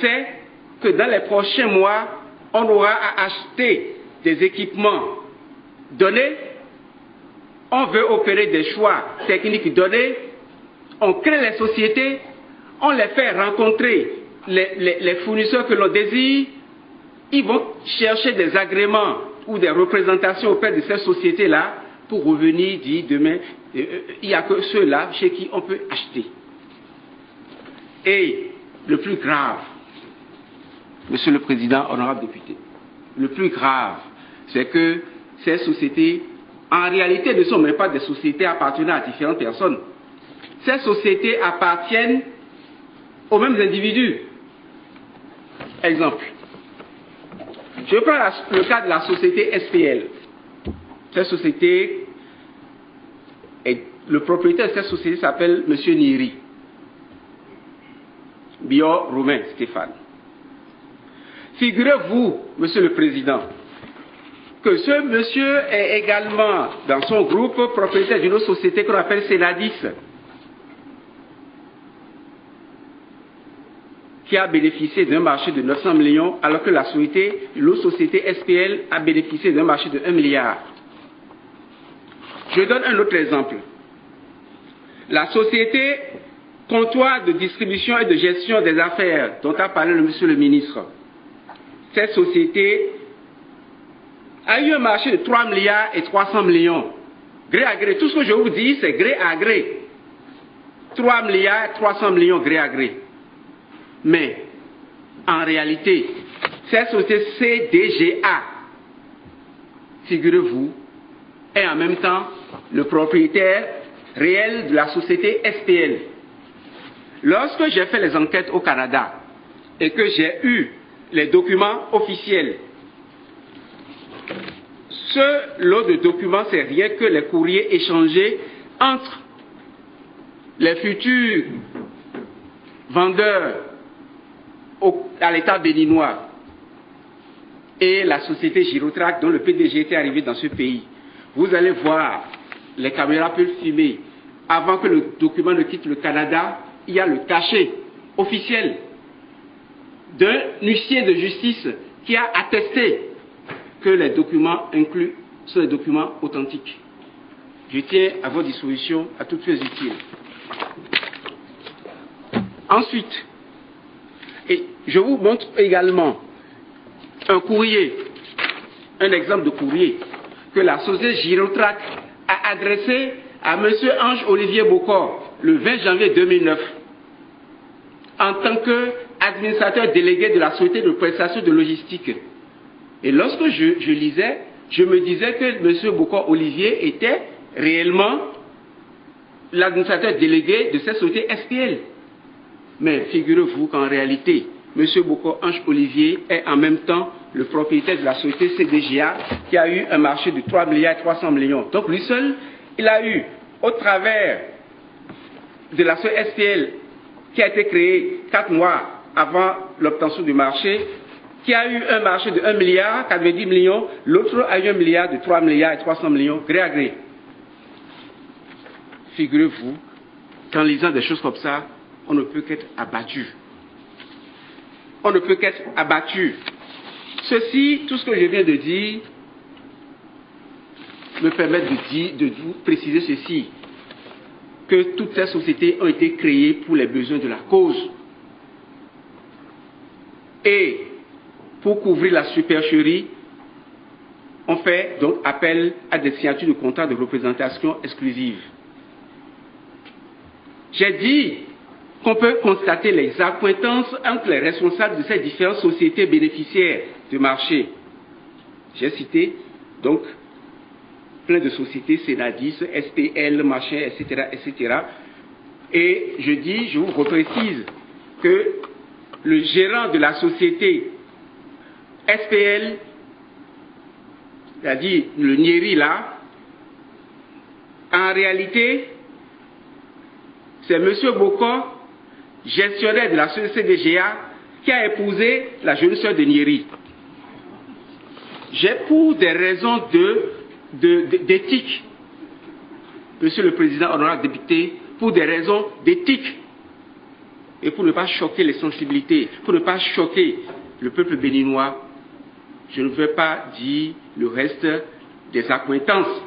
sait que dans les prochains mois, on aura à acheter des équipements donnés, on veut opérer des choix techniques donnés, on crée les sociétés, on les fait rencontrer les fournisseurs que l'on désire, ils vont chercher des agréments ou des représentations auprès de ces sociétés-là pour revenir dire demain, il n'y a que ceux-là chez qui on peut acheter. Et le plus grave, Monsieur le Président, honorable député, le plus grave, c'est que ces sociétés, en réalité, ne sont même pas des sociétés appartenant à différentes personnes. Ces sociétés appartiennent aux mêmes individus. Exemple. Je prends le cas de la société SPL. Cette société, le propriétaire de cette société s'appelle M. Niri. Bior Romain Stéphane. Figurez-vous, Monsieur le Président, que ce monsieur est également, dans son groupe, propriétaire d'une autre société qu'on appelle Céladis, qui a bénéficié d'un marché de 900 millions, alors que l'autre société SPL a bénéficié d'un marché de 1 milliard. Je donne un autre exemple. La société Comptoir de distribution et de gestion des affaires, dont a parlé le monsieur le ministre, cette société a eu un marché de 3 milliards et 300 millions. Gré à gré. Tout ce que je vous dis, c'est gré à gré. 3 milliards et 300 millions gré à gré. Mais, en réalité, cette société CDGA, figurez-vous, est en même temps le propriétaire réel de la société SPL. Lorsque j'ai fait les enquêtes au Canada et que j'ai eu les documents officiels, ce lot de documents, c'est rien que les courriers échangés entre les futurs vendeurs à l'État béninois et la société Girotrac dont le PDG était arrivé dans ce pays. Vous allez voir, les caméras peuvent filmer. Avant que le document ne quitte le Canada, il y a le cachet officiel d'un huissier de justice qui a attesté que les documents inclus sont des documents authentiques. Je tiens à votre disposition à toutes choses utiles. Ensuite, et je vous montre également un courrier, un exemple de courrier que la société Girotrac a adressé à M. Ange-Olivier Bocor le 20 janvier 2009 en tant qu'administrateur délégué de la société de prestation de logistique. Et lorsque je lisais, je me disais que M. Bocor Olivier était réellement l'administrateur délégué de cette société SPL. Mais figurez-vous qu'en réalité, M. Bocor Ange Olivier est en même temps le propriétaire de la société CDGA qui a eu un marché de 3 milliards et 300 millions. Donc lui seul, il a eu, au travers de la société SPL qui a été créée 4 mois avant l'obtention du marché, qui a eu un marché de 1 milliard, 90 millions, l'autre a eu un milliard de 3 milliards et 300 millions, gré à gré. Figurez-vous qu'en lisant des choses comme ça, on ne peut qu'être abattu. On ne peut qu'être abattu. Ceci, tout ce que je viens de dire, me permet de vous préciser ceci, que toutes ces sociétés ont été créées pour les besoins de la cause. Et pour couvrir la supercherie, on fait donc appel à des signatures de contrats de représentation exclusive. J'ai dit qu'on peut constater les accointances entre les responsables de ces différentes sociétés bénéficiaires du marché. J'ai cité donc plein de sociétés, Céladis, SPL, machin, etc., etc. Et je vous reprécise que le gérant de la société SPL, c'est-à-dire le Nieri là, en réalité, c'est M. Bocor, gestionnaire de la société CDGA, qui a épousé la jeune sœur de Nieri. J'ai pour des raisons d'éthique, Monsieur le Président, honorable député, pour des raisons d'éthique, et pour ne pas choquer les sensibilités, pour ne pas choquer le peuple béninois, je ne vais pas dire le reste des accointances